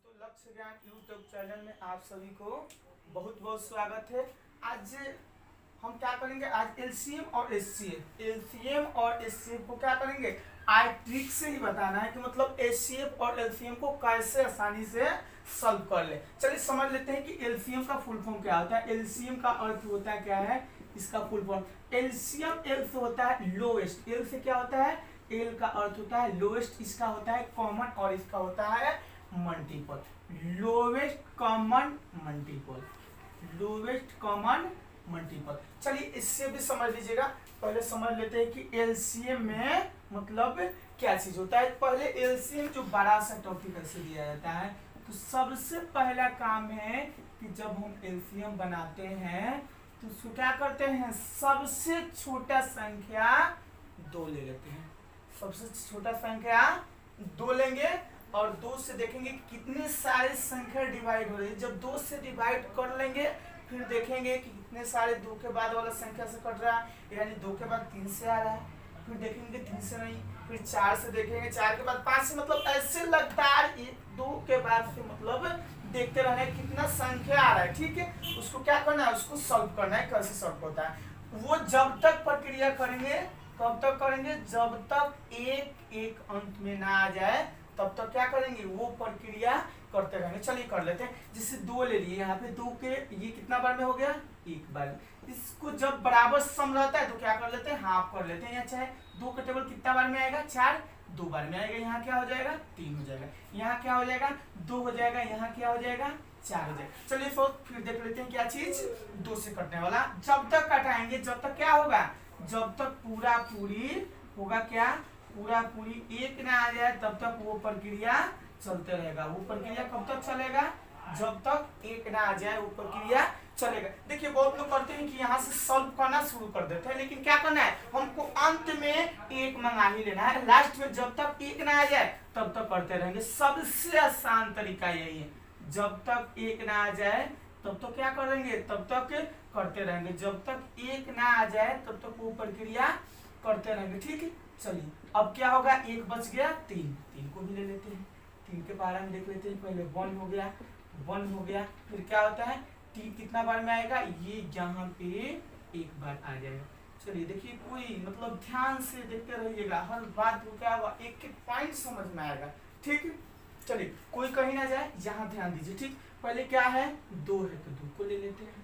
दोस्तों लक्ष्य ज्ञान यूट्यूब चैनल में आप सभी को बहुत बहुत स्वागत है। आज हम क्या करेंगे, आज एलसीएम और एचसीएफ को क्या करेंगे, आज ट्रिक से ही बताना है कि मतलब एचसीएफ और एलसीएम को कैसे आसानी से सॉल्व कर ले। चलिए समझ लेते हैं कि एलसीएम का फुल फॉर्म क्या होता है। एलसीएम का अर्थ होता है क्या है, इसका फुल फॉर्म एलसीएम, एल से होता है लोएस्ट, एल से क्या होता है, एल का अर्थ होता है लोएस्ट, इसका होता है कॉमन और इसका होता है multiple, lowest common multiple, lowest common multiple. चलिए इससे भी समझ लीजिएगा। पहले समझ लेते हैं कि एलसीएम में मतलब क्या चीज होता है। पहले एलसीएम जो बड़ा सा टॉपिक ऐसे दिया जाता है, तो सबसे पहला काम है कि जब हम एलसीएम बनाते हैं तो उसको क्या करते हैं, सबसे छोटा संख्या 2 ले लेते हैं। सबसे छोटा संख्या 2 लेंगे और 2 से देखेंगे कि कितने सारे संख्या डिवाइड हो रही है। जब 2 से डिवाइड कर लेंगे फिर देखेंगे कि कितने सारे 2 के बाद वाला संख्या से कट रहा है, यानी 2 के बाद 3 से आ रहा है, फिर देखेंगे 3 से नहीं, फिर 4 से देखेंगे, 4 के बाद 5 से, मतलब ऐसे लगातार 2 के बाद से मतलब देखते रहना है कितना संख्या आ रहा है। ठीक है, उसको क्या करना है, उसको सॉल्व करना है। कैसे सॉल्व होता है वो जब तक प्रक्रिया करेंगे, कब तक करेंगे, जब तक एक एक अंत में ना आ जाए तब तक क्या करेंगे, वो प्रक्रिया करते रहेंगे। चलिए कर लेते हैं। जैसे 2 ले लिए, यहाँ पे 2 के ये कितना बार में हो गया, एक बार में। इसको जब बराबर सम रहता है तो क्या कर लेते हैं, हाफ कर लेते हैं। या चाहे 2 का टेबल कितना बार में आएगा, 4, 2 बार में आएगा। यहाँ क्या हो जाएगा, 3 हो जाएगा। यहाँ क्या हो जाएगा, 2 हो जाएगा। यहाँ क्या हो जाएगा, 4 हो जाएगा। चलिए फिर देख लेते हैं क्या चीज, 2 से कटने वाला। जब तक कटाएंगे जब तक क्या होगा, जब तक पूरा पूरी होगा, क्या पूरा पूरी एक ना आ जाए तब तक वो प्रक्रिया चलते रहेगा। वो प्रक्रिया कब तक चलेगा, जब तक एक ना आ जाए वो प्रक्रिया चलेगा। देखिए बहुत लोग करते हैं कि यहाँ से सॉल्व करना शुरू कर देते हैं, लेकिन क्या करना है, हमको अंत में एक मंगा ही लेना है। लास्ट में जब तक एक ना आ जाए तब तक करते रहेंगे। सबसे आसान तरीका यही है, जब तक एक ना आ जाए तब तक क्या करेंगे, तब तक करते रहेंगे। जब तक एक ना आ जाए तब तक वो प्रक्रिया करते रहेंगे। ठीक है, चलिए अब क्या होगा, 1 बच गया, 3 को भी ले लेते हैं। 3 के बारे में देख लेते हैं। पहले 1 हो गया, 1 हो गया, फिर क्या होता है, 3 कितना बार में आएगा, ये यहाँ पे एक बार आ जाएगा। चलिए देखिए, कोई मतलब ध्यान से देखते रहिएगा, हर बात को क्या होगा, एक एक पॉइंट समझ में आएगा। ठीक है, चलिए कोई कहीं ना जाए, यहाँ ध्यान दीजिए। ठीक, पहले क्या है, 2 है तो 2 को ले लेते हैं,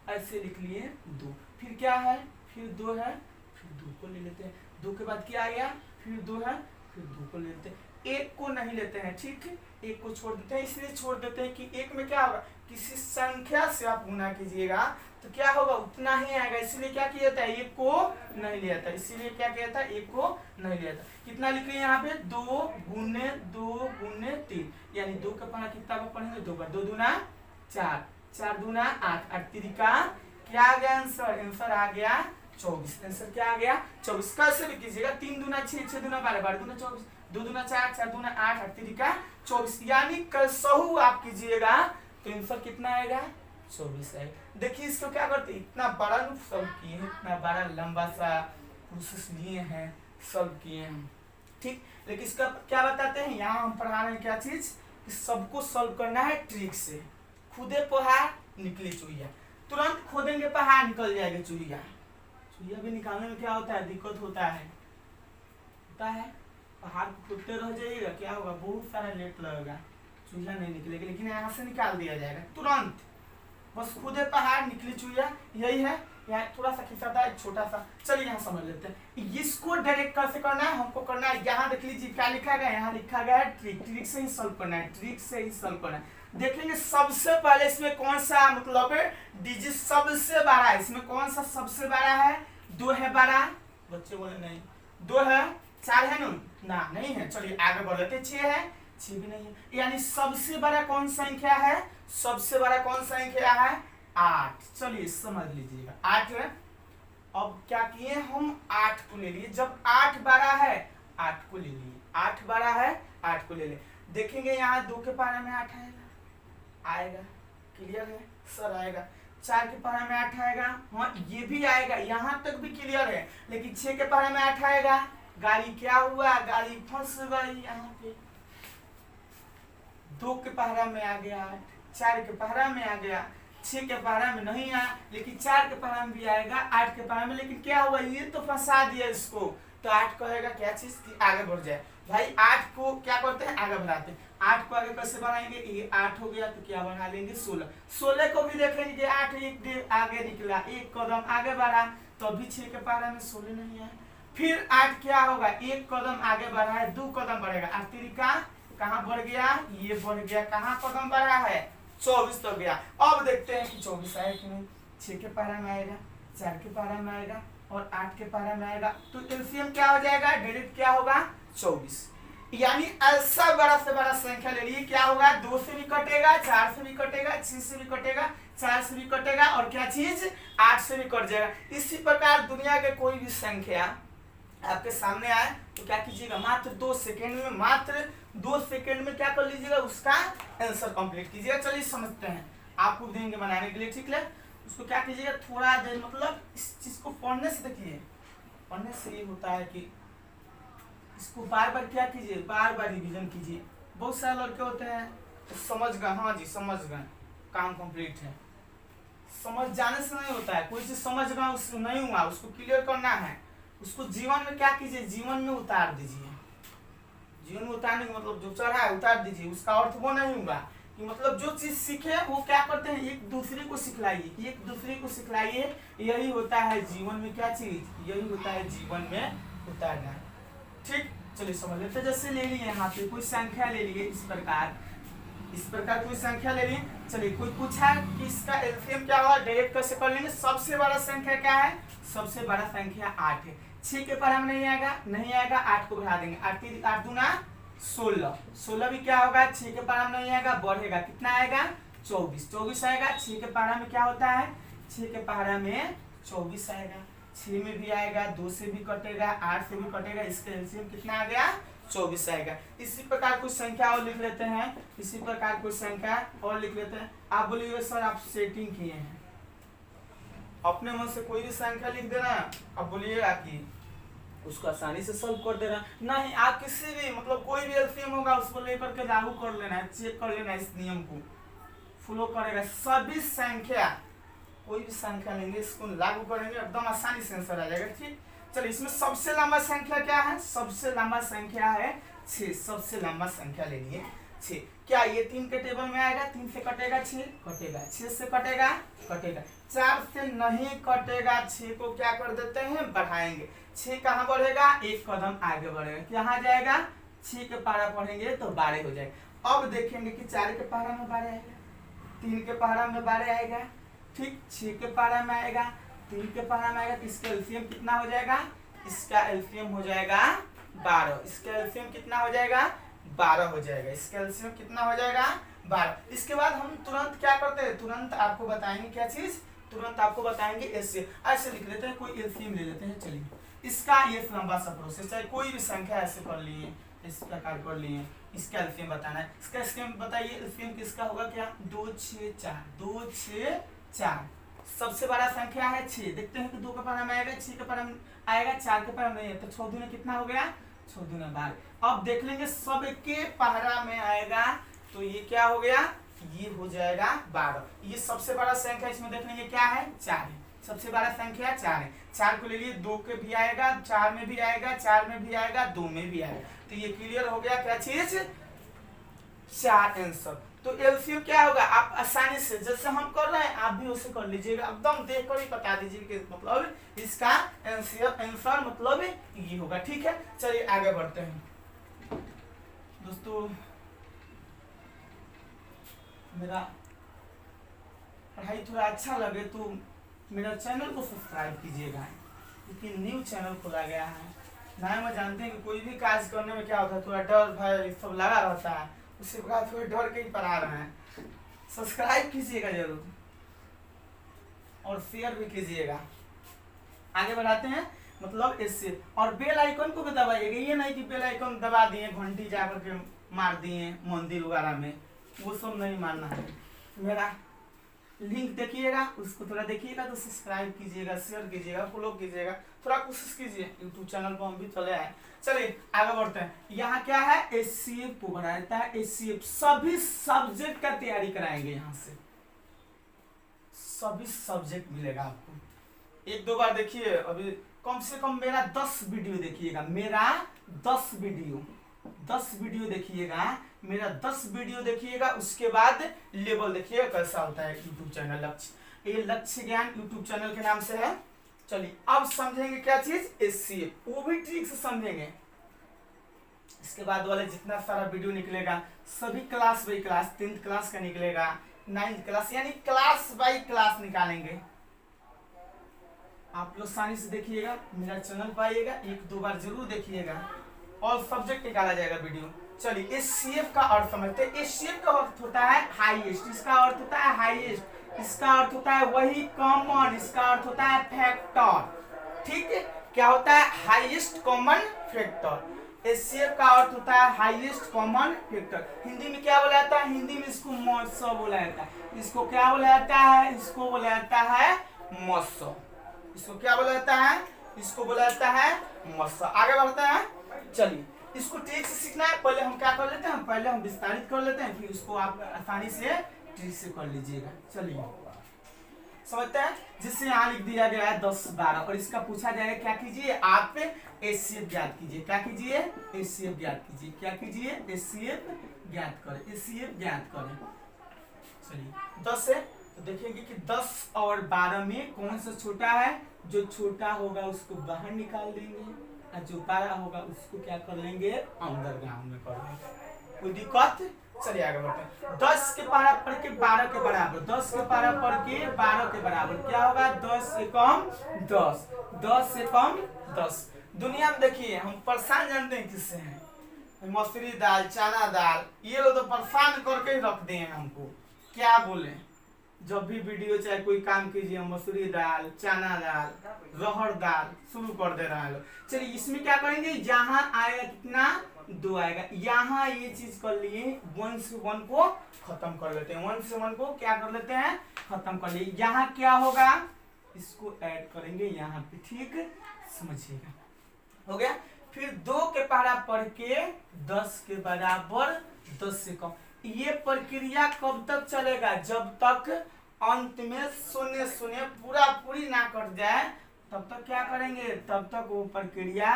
ऐसे लिख लिए 2। फिर क्या है, फिर 2 है, फिर 2 को ले लेते हैं। 2 के बाद क्या आ गया, फिर 2 है, फिर 2 को ले लेते हैं। 1 को नहीं लेते हैं। ठीक है, 1 को छोड़ देते हैं। इसलिए छोड़ देते हैं कि 1 में क्या होगा, किसी संख्या से आप गुना कीजिएगा तो क्या होगा, उतना ही आएगा। इसलिए क्या किया जाता है, 1 को नहीं लिया था। इसीलिए क्या किया था, 1 को नहीं लिया था। कितना लिख रहे हैं यहाँ पे, 2 गुने 3, यानी 2 का पढ़ा कितना बार पढ़ेंगे, 2 बार। 2 दूना 4, 4 दूना 8, 8 तिरिका क्या आ गया आंसर, आंसर आ गया 24। आंसर क्या आ गया, 24। कैसे भी कीजिएगा, 3 दूना 6, 6 दूना 12, 12 दूना 24, 2 दूना 4, 4 दूना 8, 8 तिरिका 24, यानी कसहू आप कीजिएगा तो आंसर कितना आएगा, 24 आएगा। देखिए इसको क्या करते, इतना बड़ा सॉल्व किए हैं, इतना बड़ा लंबा सा प्रोसेस लिए हैं, सॉल्व किए हैं। ठीक, लेकिन इसका क्या बताते हैं, यहाँ हम पढ़ा रहे हैं क्या चीज, कि सबको सॉल्व करना है ट्रिक से। खुदे पहाड़ निकली चुहिया, तुरंत खोदेंगे पहाड़ निकल जाएगा चुहिया। चुहिया भी निकालने में क्या होता है, दिक्कत होता है पहाड़ को खोदते रह जाइएगा, क्या होगा, बहुत सारा लेट लगेगा, चुहिया नहीं निकलेगा। लेकिन यहाँ से निकाल दिया जाएगा तुरंत, बस खुदे पहाड़ निकली चुहिया, यही है। यहाँ थोड़ा सा खिंचा था, एक छोटा सा। चलिए यहाँ समझ लेते हैं, इसको डायरेक्ट कैसे करना है, हमको करना है, यहाँ देख लीजिए क्या लिखा गया, यहाँ लिखा गया है ट्रिक, ट्रिक से ही सॉल्व करना है, ट्रिक से ही सॉल्व करना है। देखेंगे सबसे पहले इसमें कौन सा मतलब डिजिट सबसे बड़ा है, इसमें कौन सा सबसे बड़ा है, 2 है बड़ा, बच्चे बोले नहीं, 2 है, 4 है ना, नहीं है। चलिए आगे बढ़ लेते, 6 है, 6 भी नहीं है, यानी सबसे बड़ा कौन संख्या है, सबसे बड़ा कौन संख्या है, 8। चलिए समझ लीजिएगा, 8 है। अब क्या किए हम, 8 को ले लिए। जब 8 बड़ा है 8 को ले लिए, 8 बड़ा है 8 को ले लिए। देखेंगे यहाँ 2 के पारा में 8 आएगा, क्लियर है सर, आएगा। 4 के पारा में 8 आएगा, हाँ ये भी आएगा, यहाँ तक भी क्लियर है। लेकिन 6 के पारा में 8 आएगा, गाड़ी क्या हुआ, गाड़ी फंस गई यहाँ पे। 2 के पहरा में आ गया 8, 4 के पहरा में आ गया, 6 के पहरा में नहीं आया, लेकिन 4 के पहरा में भी आएगा, 8 के पहरा में, लेकिन क्या हुआ, ये तो फंसा दिया इसको, तो 8 कहेगा क्या चीज की आगे बढ़ जाए। भाई 8 को क्या करते हैं, आगे बढ़ाते हैं। 8 को आगे कैसे बढ़ाएंगे, ये 8 हो गया तो क्या बना लेंगे 16। 16 को भी देखेंगे कि 8 एक आगे निकला, एक कदम आगे बढ़ा, तो अभी 6 के पहरा में 16 नहीं है। फिर 8 क्या होगा, एक कदम आगे बढ़ा है, 2 कदम बढ़ेगा, 8 तिरिका कहाँ बढ़ गया, ये बढ़ गया, कहाँ कदम बढ़ा है 24 तक गया। अब देखते हैं कि 24 आया कि नहीं। 6 के पहरा में आएगा, 4 के पहरा में आएगा और 8 के पहरा में आएगा, तो एलसीएम क्या हो जाएगा, डायरेक्ट क्या होगा 24। यानी ऐसा बड़ा से बड़ा संख्या ले लिए, क्या होगा 2 से भी कटेगा, 4 से भी कटेगा, 6 से भी कटेगा, 4 से भी कटेगा, और क्या चीज 8 से भी कट जाएगा। इसी प्रकार दुनिया के कोई भी संख्या आपके सामने आए तो क्या कीजिएगा, मात्र 2 सेकेंड में, मात्र 2 सेकेंड में क्या कर लीजिएगा, उसका आंसर कंप्लीट कीजिएगा। चलिए समझते हैं, आपको देंगे बनाने के लिए, ठीक है। उसको क्या कीजिएगा, थोड़ा देर मतलब इस चीज को पढ़ने से, देखिए पढ़ने से ये होता है कि इसको बार बार क्या कीजिए, बार बार रिवीजन कीजिए। बहुत सारे लड़के होते हैं तो समझ गए, हाँ जी समझ गए, काम कंप्लीट है। समझ जाने से नहीं होता है, कोई चीज समझ गए उसको नहीं हुआ, उसको क्लियर करना है, उसको जीवन में क्या कीजिए, जीवन में उतार दीजिए। जीवन में उतारने का मतलब जो चढ़ा है उतार दीजिए, उसका अर्थ वो नहीं होगा कि मतलब जो चीज सीखे वो क्या करते हैं, एक दूसरे को सिखलाइए, एक दूसरे को सिखलाइए, यही होता है जीवन में क्या चीज, यही होता है जीवन में उतारना। ठीक, चलिए समझ लेते। जैसे ले लिए यहाँ पे कोई संख्या ले लिए, इस प्रकार कोई संख्या ले लिए। चलिए कोई पूछा कि इसका एलसीएम क्या होगा, डायरेक्ट कैसे कर लेंगे। सबसे बड़ा संख्या क्या है, सबसे बड़ा संख्या 8 है। 6 के पहरा में नहीं आएगा, 8 को बढ़ा देंगे, 8 दूना 16, 16 भी क्या होगा, 6 के पहरा में नहीं आएगा, बढ़ेगा, कितना आएगा 24, 24 आएगा। 6 के पहरा में क्या होता है, 6 के पहरा में 24 आएगा, 6 में भी आएगा, 2 से भी कटेगा, 8 से भी कटेगा, इसका एलसीएम कितना आ गया 24 आएगा। इसी प्रकार कुछ संख्या और लिख लेते हैं, इसी प्रकार कुछ संख्या और लिख लेते हैं। आप बोलिए सर आप सेटिंग किए हैं, अपने मन से कोई भी संख्या लिख देना, अब बोलिएगा कि उसको आसानी से सॉल्व कर देना। नहीं, आप किसी भी मतलब कोई भी एलसीएम होगा उसको लेकर के लागू कर लेना है, चेक कर लेना है, इस नियम को फॉलो करेगा। सभी संख्या, कोई भी संख्या लेंगे इसको लागू करेंगे, एकदम आसानी से आंसर आ जाएगा। ठीक, चलिए इसमें सबसे लंबा संख्या क्या है, सबसे लंबा संख्या है 6। सबसे लंबा संख्या ले लिए 6। क्या ये 3 के टेबल में आएगा, 3 से कटेगा 6, कटेगा, 6 से कटेगा, कटेगा, 4 से नहीं कटेगा, 6 को क्या कर देते हैं, बढ़ाएंगे। 6 कहाँ बढ़ेगा, एक कदम आगे बढ़ेगा, कहाँ जाएगा, 6 के पहरा पढ़ेंगे तो 12 हो जाएगा। अब देखेंगे कि 4 के पहरा में 12 आएगा, 3 के पहरा में 12 आएगा, ठीक, 6 के पहरा में आएगा, 3 के पहरा में आएगा, तो इसका एलसीएम कितना हो जाएगा, इसका एलसीएम हो जाएगा 12। इसका एलसीएम कितना हो जाएगा, 12 हो जाएगा। इसका एलसीएम कितना हो जाएगा, 12। इसके बाद हम तुरंत क्या करते हैं, तुरंत आपको बताएंगे क्या चीज, तुरंत आपको बताएंगे ऐसे लिख लेते हैं, कोई एलसीएम ले लेते हैं। चलिए इसका ये लंबा सा प्रोसेस, चाहे कोई भी संख्या ऐसे कर लिए, इस प्रकार कर लिए, इसका एलसीएम बताना है। इसका एलसीएम बताइए, एलसीएम किसका होगा, क्या 2 6 4, 2 6 4। सबसे बड़ा संख्या है 6, देखते हैं कि 2 के पहरा में आएगा, 6 के पहरा में आएगा, 4 के पहरा में नहीं है, तो 6 दूना कितना हो गया, 6 दूना 12। अब देख लेंगे सब के पहरा में आएगा तो ये क्या हो गया, ये हो जाएगा 12। ये सबसे बड़ा संख्या, इसमें देख लेंगे क्या है, 4 है। सबसे बड़ा संख्या 4 है। 4 को ले लिए, 2 के भी आएगा, 4 में भी आएगा, 4 में भी आएगा, 2 में भी आएगा, तो ये क्लियर हो गया क्या चीज, 4 आंसर। तो एलसीएम क्या होगा, आप आसानी से जैसे हम कर रहे हैं आप भी उसे कर लीजिएगा, एकदम देख कर ही बता दीजिए कि मतलब इसका आंसर मतलब ये होगा। ठीक है, चलिए आगे बढ़ते हैं दोस्तों। मेरा पढ़ाई थोड़ा अच्छा लगे तो मेरा चैनल को सब्सक्राइब कीजिएगा, क्योंकि न्यू चैनल खोला गया है ना। मैं जानते हैं कि कोई भी कार्य करने में क्या होता है, थोड़ा डर भय सब लगा रहता है, उसके बाद थोड़े डर के ही पढ़ा रहे हैं। सब्सक्राइब कीजिएगा जरूर और शेयर भी कीजिएगा। आगे बढ़ाते हैं, मतलब इससे, और बेल आइकन को भी दबाइएगा। ये नहीं कि बेल आइकन दबा दिए, घंटी जाकर के मार दिए मंदिर वगैरह में, वो सब नहीं मानना है। मेरा लिंक देखिएगा, उसको थोड़ा देखिएगा तो सब्सक्राइब कीजिएगा, शेयर कीजिएगा, फॉलो कीजिएगा, थोड़ा कोशिश कीजिए, यूट्यूब चैनल पर हम भी चले आए। चलिए आगे बढ़ते हैं। यहाँ क्या है, एचसीएफ को बनाया जाता है। एचसीएफ सभी सब्जेक्ट का तैयारी कराएंगे, यहाँ से सभी सब्जेक्ट मिलेगा आपको। एक दो बार देखिए, अभी कम से कम मेरा 10 वीडियो देखिएगा, मेरा 10 वीडियो देखिएगा, मेरा 10 वीडियो देखिएगा। उसके बाद लेवल देखिएगा कैसा होता है यूट्यूब चैनल लक्ष्य। ये लक्ष्य ज्ञान यूट्यूब चैनल के नाम से है। चलिए अब समझेंगे क्या चीज, एचसीएफ, वो भी ठीक से समझेंगे। इसके बाद वाले जितना सारा वीडियो निकलेगा सभी class by class, 10th class का निकलेगा, 9th क्लास, यानी क्लास बाई क्लास निकालेंगे। आप लोग आसानी से देखिएगा, मेरा चैनल पाइएगा, एक दो बार जरूर देखिएगा, और सब्जेक्ट निकाला जाएगा वीडियो। चलिए एचसीएफ का अर्थ समझते हैं। एचसीएफ का अर्थ होता है हाईएस्ट, इसका अर्थ होता है हाईएस्ट, इसका अर्थ होता है वही कॉमन, इसका अर्थ होता है फैक्टर। ठीक है, क्या होता है, हाईएस्ट कॉमन फैक्टर। एचसीएफ का अर्थ होता है हाईएस्ट कॉमन फैक्टर। हिंदी में क्या बोला जाता है, हिंदी में इसको महोत्सव बोला जाता है। इसको क्या बोला जाता है, इसको बोला जाता है महोत्सव। इसको क्या बोला जाता है, इसको बोला जाता है महोत्सव। आगे बढ़ते हैं। चलिए इसको ठीक से सीखना है, पहले हम क्या कर लेते हैं, पहले हम विस्तारित कर लेते हैं, फिर उसको आप आसानी से ठीक से कर लीजिएगा। चलिए समझते हैं। जिससे यहाँ लिख दिया गया है 10, 12, और इसका पूछा जाएगा क्या कीजिए, आप एचसीएफ ज्ञात कीजिए। क्या कीजिए, एचसीएफ ज्ञात कीजिए। क्या कीजिए, एचसीएफ ज्ञात करें, एचसीएफ ज्ञात करें। चलिए 10 है तो देखेंगे कि 10 और 12 में कौन सा छोटा है। जो छोटा होगा उसको बाहर निकाल देंगे, और जो बड़ा होगा उसको क्या कर लेंगे, अंदर ग्राउंड में कर लेंगे। कोई दिक्कत। चलिए आगे बढ़ते हैं। 10 के पारा पढ़ के 12 के बराबर, 10 के पारा पढ़ के 12 के बराबर क्या होगा, 10 से कम 10, 10 से कम 10। दुनिया में देखिए हम परेशान जानते हैं किससे हैं, मसूरी दाल, चना दाल, ये लोग तो परेशान करके ही रख दिए हैं हमको। क्या बोले, जब भी वीडियो चाहे कोई काम कीजिए, मसूरी दाल, चना दाल, रहर दाल शुरू कर दे रहा है लोग। चलिए इसमें क्या करेंगे, यहाँ आएगा कितना, 2 आएगा। यहाँ ये चीज कर लिए, 1 से 1 को खत्म कर लेते हैं, 1 से 1 को क्या कर लेते हैं, खत्म कर लिए। यहाँ क्या होगा, इसको ऐड करेंगे यहाँ पे, ठीक समझिएगा, हो गया। फिर 2 के पारा पढ़ के 10 के बराबर 10 से कम। ये प्रक्रिया कब तक चलेगा, जब तक अंत में 0 0 पूरा पूरी ना कट जाए, तब तक क्या करेंगे, तब तक वो प्रक्रिया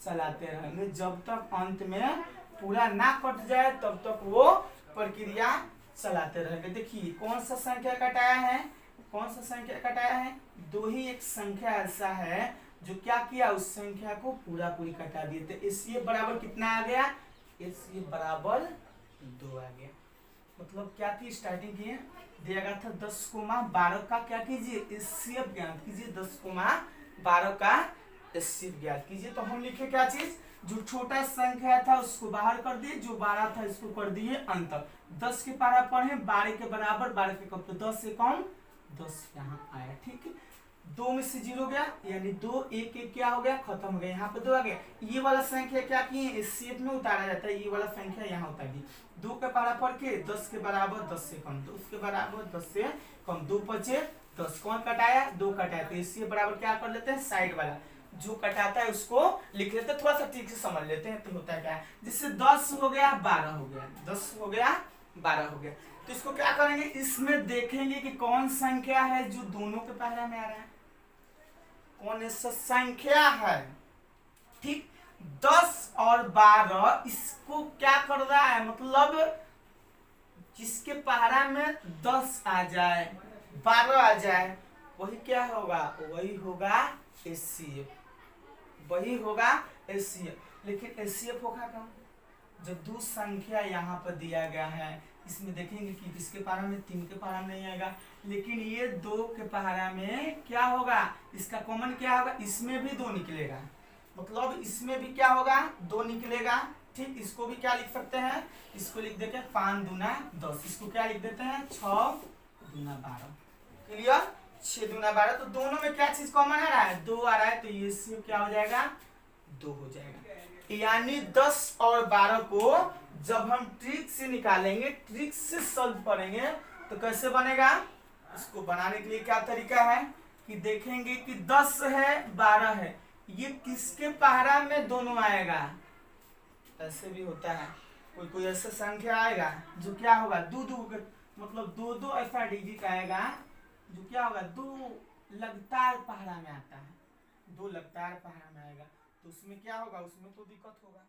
चलाते रहेंगे। जब तक अंत में पूरा ना कट जाए तब तक वो प्रक्रिया चलाते रहेंगे। देखिए कौन सा संख्या कटाया है, कौन सा संख्या कटाया है, 2 ही एक संख्या ऐसा है जो क्या किया, उस संख्या को पूरा पूरी कटा दिए थे। इसलिए बराबर कितना आ गया, इसलिए बराबर 2 आ गया। मतलब क्या की स्टार्टिंग किए, दिया गया था 10,12 का क्या कीजिए, एचसीएफ ज्ञात कीजिए। 10,12 का एचसीएफ ज्ञात कीजिए। तो हम लिखे क्या चीज, जो छोटा संख्या था उसको बाहर कर दिए, जो 12 था इसको कर दिए अंतर। 10 के पारा पढ़े 12 के बराबर 12 के कम, तो 10 से कम 10 यहाँ आया, ठीक है। 2 में से 0 गया, यानी 2 1 1 क्या हो गया, खत्म हो गया। यहाँ पे 2 आ गया। ये वाला संख्या क्या किए, एचसीएफ में उतारा जाता है, ये वाला संख्या यहाँ उतार दी। 2 के पारा पढ़ के 10 के बराबर 10 से कम, 2 के बराबर 10 से कम, 2 बचे 10, कौन कटाया, 2 कटाया। तो एचसीएफ बराबर क्या कर लेते हैं, साइड वाला जो कटाता है उसको लिख लेते हैं, थोड़ा सा ठीक से समझ लेते हैं। तो होता है क्या है, जिससे 10 हो गया 12 हो गया, 10 हो गया 12 हो गया। तो इसको क्या करेंगे, इसमें देखेंगे कि कौन संख्या है जो दोनों के पारा में आ रहा है, कौन सा संख्या है, ठीक। 10 और 12 इसको क्या कर रहा है, मतलब जिसके पारा में 10 आ जाए 12 आ जाए वही क्या होगा, वही होगा एचसीएफ, वही होगा एचसीएफ। लेकिन एचसीएफ होगा कौन, जब 2 संख्या यहाँ पर दिया गया है, इसमें देखेंगे कि किसके पारा में, 3 के पारा में नहीं आएगा, लेकिन ये 2 के पारा में क्या होगा, इसका कॉमन क्या होगा, इसमें भी 2 निकलेगा, मतलब इसमें भी क्या होगा, 2 निकलेगा, ठीक। इसको भी क्या लिख सकते हैं, इसको लिख देते हैं 5 दूना 10, इसको क्या लिख देते हैं 6 दूना 12, क्लियर, 6 दूना 12। तो दोनों में क्या चीज कॉमन आ रहा है, 2 आ रहा है, तो ये सिर्फ क्या हो जाएगा, 2 हो जाएगा। यानी 10 और 12 को जब हम ट्रिक से निकालेंगे, ट्रिक से सॉल्व करेंगे, तो कैसे बनेगा, इसको बनाने के लिए क्या तरीका है कि देखेंगे कि 10 है 12 है, ये किसके पहरा में दोनों आएगा, ऐसे भी होता है, कोई कोई ऐसा संख्या आएगा जो क्या होगा दो दो मतलब दो दो ऐसा डिजिट आएगा जो क्या होगा दो लगातार पहरा में आता है, दो लगातार पहरा में आएगा, तो उसमें क्या होगा, उसमें तो दिक्कत होगा।